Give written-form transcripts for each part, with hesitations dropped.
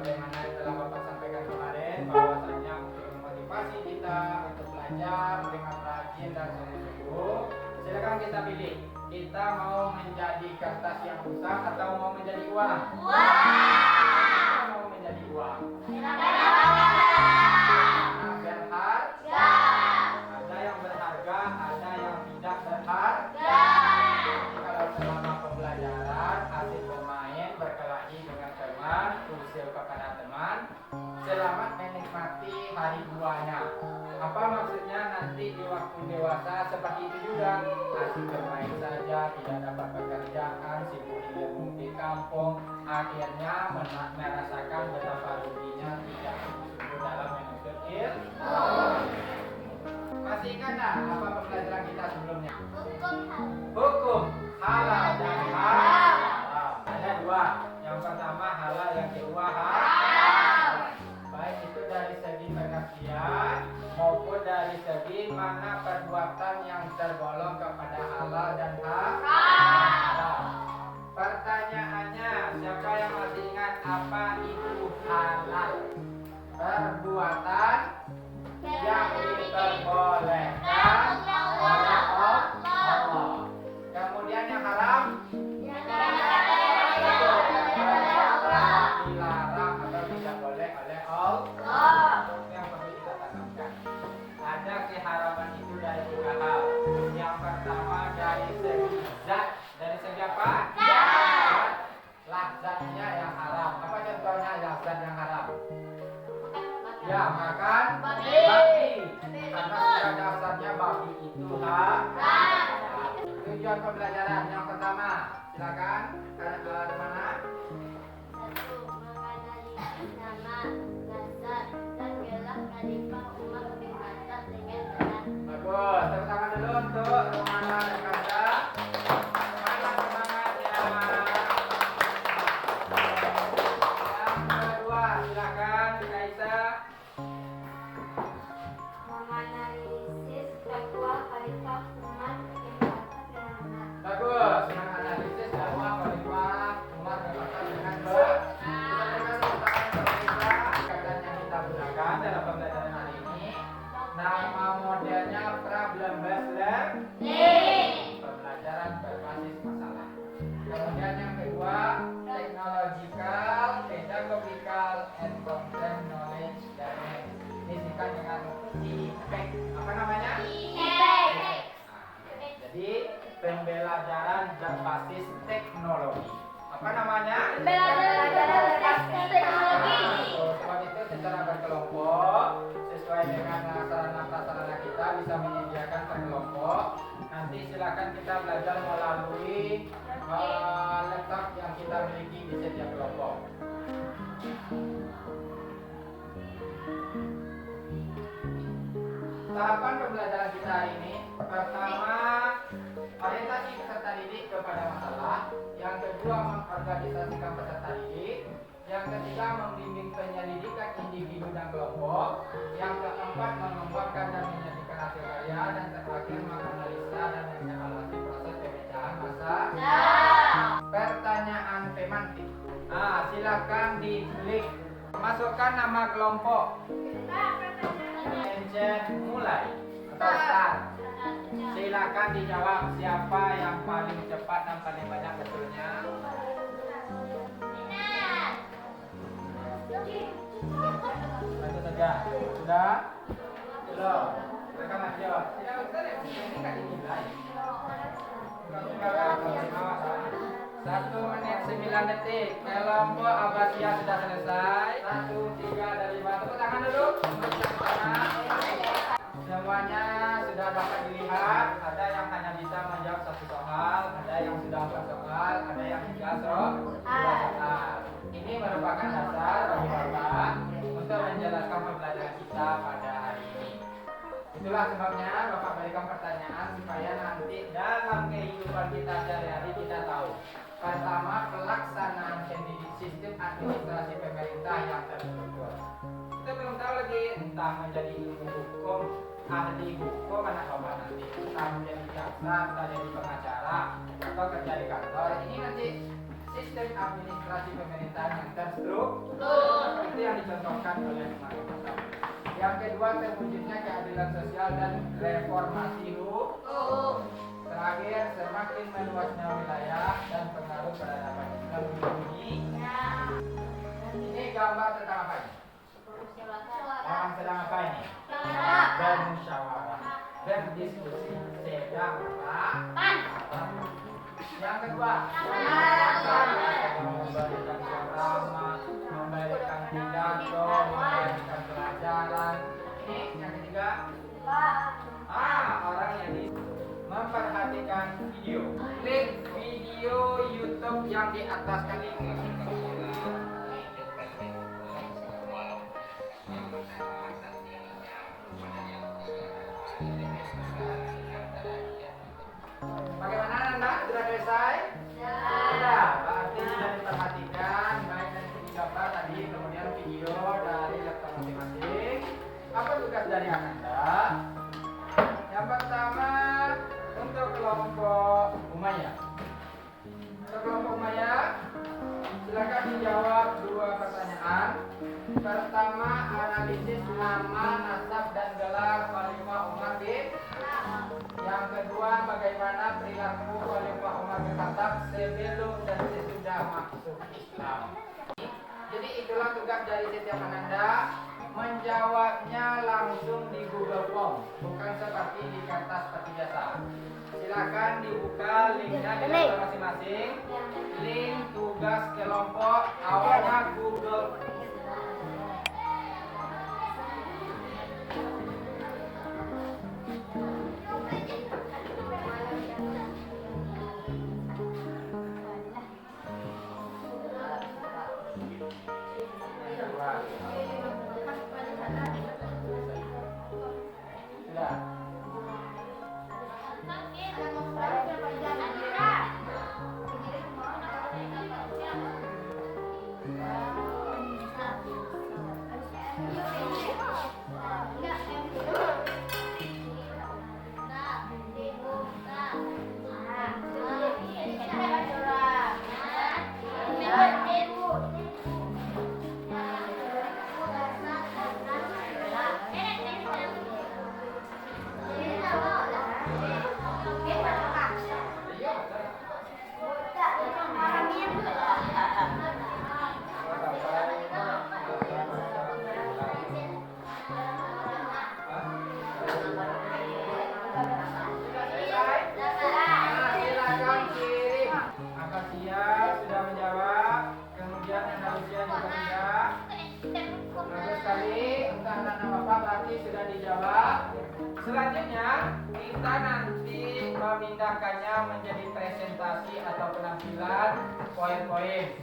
sebagaimana yang telah Bapak sampaikan kemarin, bahwasanya untuk memotivasi kita untuk belajar dengan rajin dan sungguh-sungguh, silakan kita pilih. Kita mau menjadi kertas yang rusak atau mau menjadi uang? Kita mau menjadi uang. Berharga. Ada yang berharga, ada yang tidak berharga. Jadi kalau selama pembelajaran asik bermain, berkelahi dengan teman, usil kepada teman, selamat menikmati hari buahnya. Apa maksudnya nanti di waktu dewasa seperti itu juga, asik bermain saja, tidak dapat pekerjaan, sibuk ilmu di kampung, akhirnya merasakan betapa ruginya tidak sungguh dalam menuntut ilmu. Masih ingat tak apa pembelajaran kita sebelumnya? Hukum halal dan haram. Ada dua. Yang pertama halal, yang kedua haram. Baik itu dari segi pengertian maupun dari segi mana perbuatan yang tergolong kepada halal dan haram. Pertanyaannya, siapa yang masih ingat apa itu halal? Perbuatan yang diperbolehkan oleh Allah. Kemudian yang haram dilarang atau tidak boleh oleh Allah. Yang perlu kita tanamkan, ada keharaman itu dari tiga hal. Yang pertama dari segi zat. Dari segi apa? Zat. Lazatnya yang haram. Apa contohnya lazat yang haram? Ya, makan babi. Karena pada dasarnya babi itu haram. Tujuan pembelajaran yang pertama, silakan. Mana? Satu, menganalisis nama, dasar, dan gelar Khalifah Umar bin Khattab dengan benar. Bagus. Tepuk tangan dulu untuk Rumana dan Kanza. Semangat ya. Yang kedua, silakan Kaisa. Menganalisis fatwa Khalifah Umar bin Khattab dengan benar. Bagus. Menganalisis bahwa Khalifah Umar bin Khattab dengan benar. Kita berikan tepuk tangan untuk Kaisa. Kata yang kita gunakan dalam pembelajaran hari ini, nama modelnya problem based learning. Pembelajaran berbasis masalah. Kemudian yang kedua, technological, pedagogical, and content knowledge learning. Disingkat dengan IPEK. Apa namanya? IPEK. Jadi pembelajaran berbasis teknologi. Apa namanya? Pembelajaran berbasis teknologi. Sebab itu secara berkelompok sesuai dengan sarana-prasarana kita bisa menyediakan per kelompok. Nanti silakan kita belajar melalui laptop yang kita miliki di setiap kelompok. Tahapan pembelajaran kita hari ini, pertama orientasi peserta didik kepada masalah, yang kedua mengorganisasikan peserta didik, yang ketiga membimbing penyelidikan individu dan kelompok, yang keempat mengembangkan dan menyajikan hasil karya, dan terakhir menganalisa dan mengevaluasi proses pemecahan masalah. Pertanyaan pemantik. Nah, silakan diklik. Masukkan nama kelompok. Pencet mulai atau start. Silakan dijawab siapa yang paling cepat dan paling banyak betulnya. Itu saja. Sudah? Belum. Mereka masih jawab. Tidak usah deh. Ini kan dinilai. 1 menit 9 detik. Kelompok Abbasiyah sudah selesai. 1, 3, dari 5. Tepuk tangan dulu. Semuanya sudah dapat dilihat. Ada yang hanya bisa menjawab 1 soal, ada yang sudah 4 soal, ada yang 3 soal. Ini merupakan dasar bagi Bapak untuk menjelaskan pembelajaran kita pada hari ini. Itulah sebabnya Bapak berikan pertanyaan supaya nanti dalam kehidupan kita sehari-hari kita tahu. Pertama, pelaksanaan sistem administrasi pemerintah yang terstruktur. Kita belum tahu lagi entah menjadi ilmu hukum, ahli hukum anak bapak nanti, entah menjadi jaksa, entah jadi pengacara atau kerja di kantor. Ini nanti sistem administrasi pemerintahan yang terstruktur. Itu yang dicontohkan oleh kemarin. Yang kedua, terwujudnya keadilan sosial dan reformasi hukum. Terakhir, semakin meluasnya wilayah dan pengaruh peradaban Islam di dunia. Ini gambar tentang apa ini? Orang sedang apa ini? Bermusyawarah, berdiskusi, sedang apa? Yang kedua, memberikan ceramah, memberikan pidato, memberikan pelajaran. Ini yang ketiga, orang yang memperhatikan video. Klik video YouTube yang di atas kali ini. Bagaimana Nanda? Sudah selesai? Sudah. Berarti sudah diperhatikan baik dari segi gambar tadi, kemudian video dari laptop masing-masing. Apa tugas dari Ananda? Yang pertama, untuk kelompok Umayyah. Untuk kelompok Umayyah, silakan dijawab dua pertanyaan. Pertama, analisis nama, nasab, dan gelar Khalifah Umar bin. Yang kedua, bagaimana perilaku Khalifah Umar bin Khattab sebelum dan sesudah masuk Islam. Jadi itulah tugas dari setiap Ananda. Menjawabnya langsung di Google Form, bukan seperti di kertas seperti biasa. Silakan dibuka linknya di laptop masing-masing. Link tugas kelompok awalnya Google. Selanjutnya kita nanti memindahkannya menjadi presentasi atau penampilan poin-poin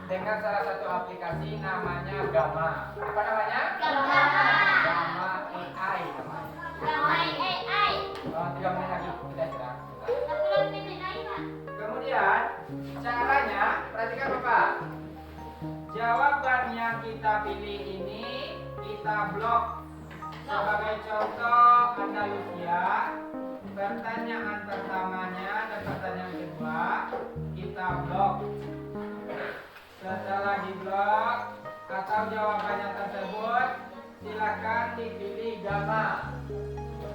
dengan salah satu aplikasi namanya Gamma. Apa namanya? Gamma. Gamma AI namanya. Gamma AI. Oh, 3 menit lagi kita istirahat. Kemudian caranya, perhatikan Bapak. Jawaban yang kita pilih ini kita blok. Sebagai contoh Andalusia, pertanyaan pertamanya dan pertanyaan kedua kita blok. Setelah diblok atau jawabannya tersebut, silakan dipilih Gamma.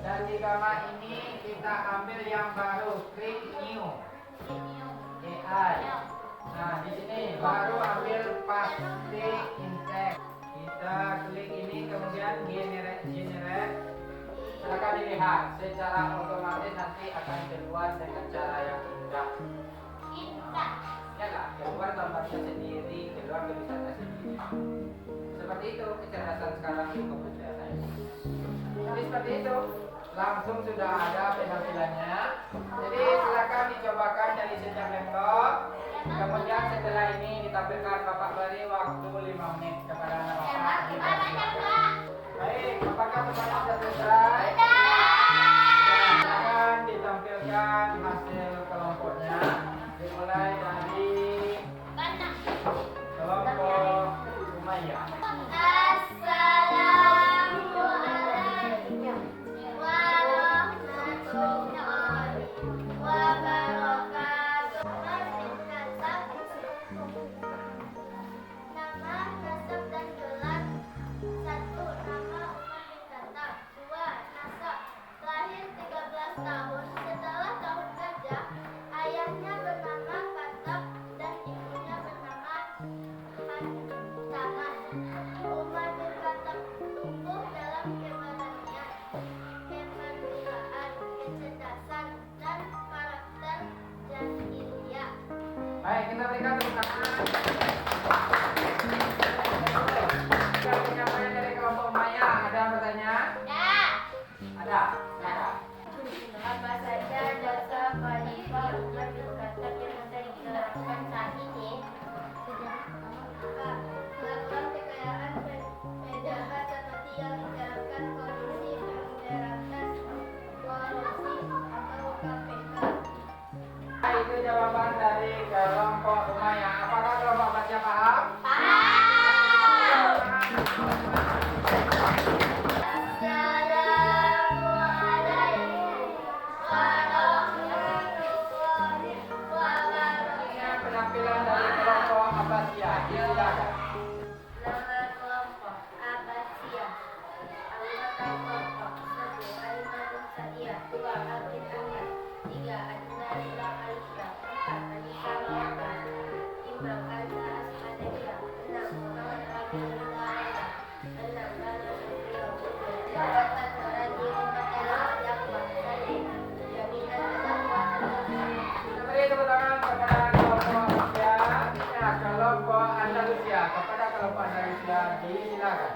Dan di Gamma ini kita ambil yang baru, klik new AI. Nah di sini baru ambil paste index. Kita klik ini kemudian generate. Silakan dilihat secara otomatis nanti akan keluar dengan cara yang indah. Ya lah, keluar gambarnya sendiri, keluar tulisannya sendiri. Seperti itu kecerdasan sekarang di komputer saya. Jadi seperti itu, langsung sudah ada penampilannya. Jadi silakan dicobakan dari setiap laptop. Kemudian setelah ini ditampilkan Bapak beri waktu 5 menit kepada anak Bapak. Baik, apakah pertanyaan sudah selesai? Silakan ditampilkan hasil kelompoknya. Dimulai dari kelompok Umayyah. Assalamualaikum warahmatullahi wabarakatuh. kita berikan tepuk tangan. Penyampaian dari kelompok Maya, ada pertanyaan? Ada. Ada. Apa saja dosa khalifah Umar bin Khattab yang bisa diterapkan saat ini? Melakukan kekayaan penjahat seperti yang diterapkan korupsi, pemberantasan korupsi atau KPK. Itu jawaban dari kelompok Maya. Apakah kelompok baca paham? Penampilan dari kelompok Abbasiyah. Silakan. Nama kelompok Abbasiyah. Anggota kelompok 1. Alimatun Sa'iyah. 2. Abdin Ahmad. 3. Adina Lila Aisyah. 4. Anissa Muhammad. 5. Kalsa Asmadiyah. 6. Muhammad Rabi Nuraya. 6. Lala Nuriyah. 8. Nuradi Umatela Dakwah Saleh. Jaminan Dakwah Kita beri tepuk tangan kepada kelompok Abbasiyah. Ya, kelompok Andalusia. Kepada kelompok Andalusia, silakan.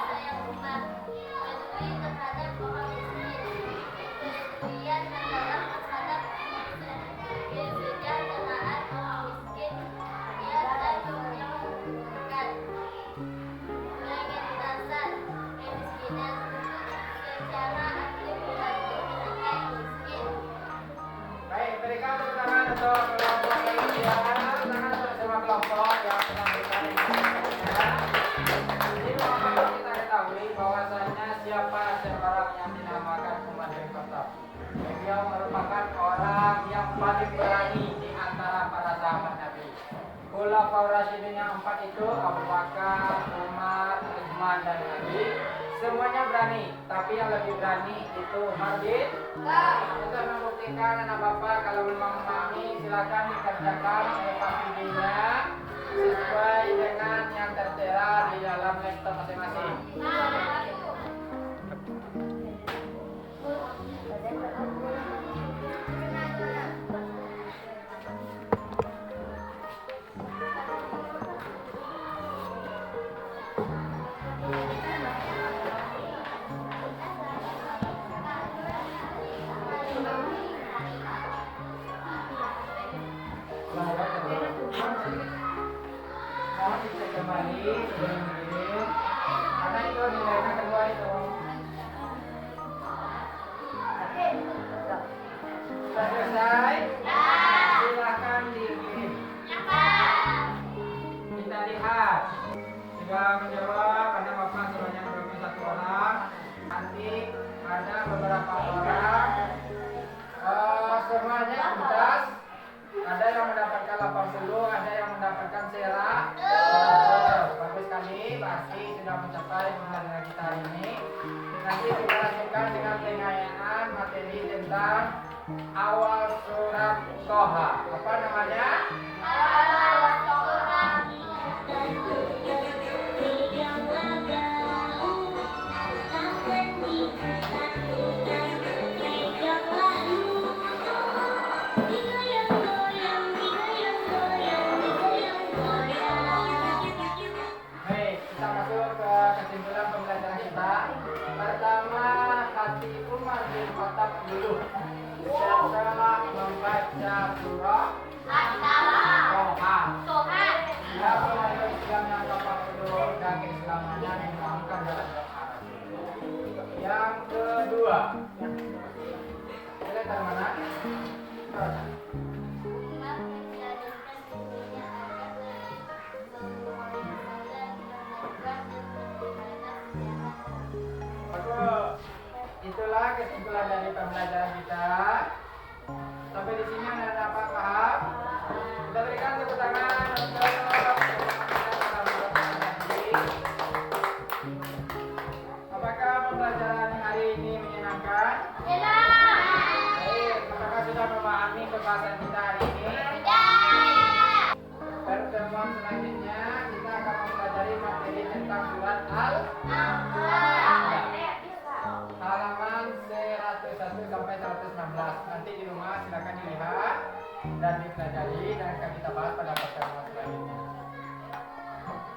sayang umat, peduli terhadap orang miskin, kepedulian mendalam terhadap kesejahteraan orang miskin, niat tajuk yang mengumpulkan pengentasan kemiskinan untuk secara aktif membantu mereka yang miskin. Baik, berikan tepuk tangan untuk kelompok Andalusia. Tepuk tangan untuk semua kelompok yang telah berikan informasinya. Jadi perlu kita ketahui bahwasanya siapa seorang yang dinamakan Umar bin Khattab. Beliau merupakan orang yang paling berani di antara para sahabat Nabi. Khulafaur Rasyidin yang 4 itu Abu Bakar, Umar, Utsman dan Ali. Semuanya berani, tapi yang lebih berani itu Umar bin Khattab. Untuk membuktikan anak bapak kalau memang memahami silakan dikerjakan evaluasinya sesuai dengan yang tertera di dalam laptop masing-masing. Mohon dicek kembali sebelum dikirim karena itu nilainya kedua itu. Sudah selesai? Silakan dikirim. Kita lihat sudah menjawab karena bapak sebanyak 21 orang. Nanti ada beberapa orang semuanya tuntas. Ada yang mendapatkan 80, ada yang mendapatkan serak. Bagus sekali, pasti sudah mencapai pembelajaran kita hari ini. Nanti kita lanjutkan dengan pengayaan materi tentang awal surat Toha. Apa namanya? Baik, kita masuk ke kesimpulan pembelajaran kita. Pertama, hati Umar bin Khattab dulu setelah membaca surah Toha. Dia memeluk Islam yang ke-40 dan keislamannya dimakamkan dalam doa. Yang kedua, dari mana? Umar menjadikan dirinya agar menekan dan memelihara sejarah. Bagus. Itulah kesimpulan dari pembelajaran kita. Sampai di sini ada apa paham? Kita berikan tepuk tangan untuk apakah pembelajaran hari ini menyenangkan? Baik, apakah sudah memahami pembahasan kita hari ini? Pertemuan selanjutnya kita akan mempelajari materi tentang surat halaman 101 sampai 116. Nanti di rumah silakan dilihat. dan dipelajari dan akan kita bahas pada pertemuan selanjutnya.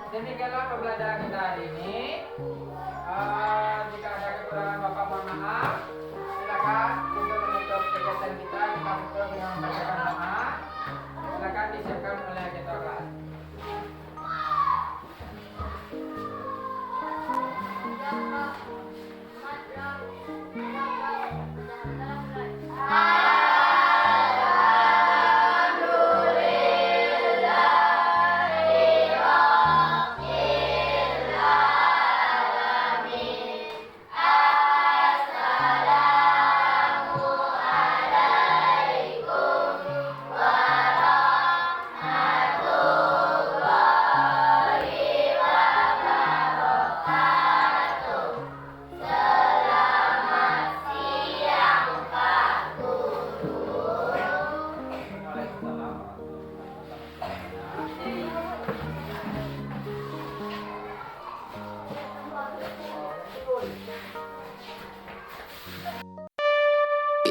Demikianlah pembelajaran kita hari ini. Jika ada kekurangan Bapak mohon maaf. Silakan untuk menutup kegiatan kita tutup dengan membacakan doa. Silakan disiapkan oleh ketua kelas.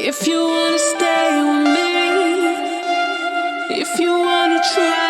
If you wanna stay with me, if you wanna try